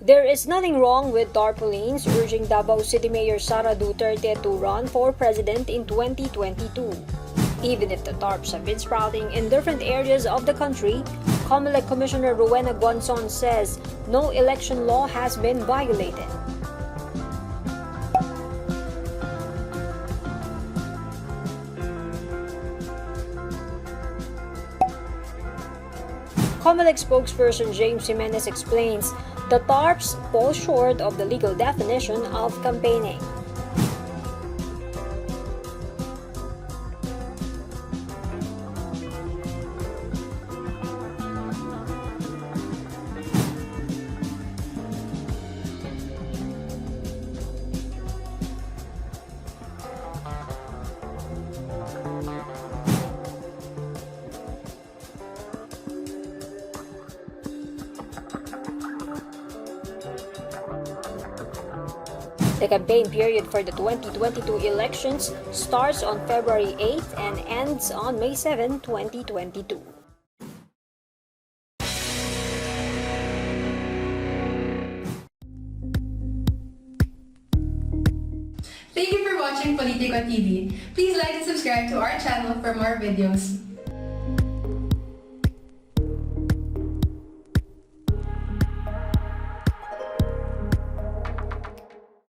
There is nothing wrong with tarpaulins, urging Davao City Mayor Sara Duterte to run for president in 2022. Even if the tarps have been sprouting in different areas of the country, Comelec Commissioner Rowena Guanzon says no election law has been violated. Comelec Spokesperson James Jimenez explains the tarps fall short of the legal definition of campaigning. The campaign period for the 2022 elections starts on February 8 and ends on May 7, 2022. Thank you for watching Politico TV. Please like and subscribe to our channel for more videos.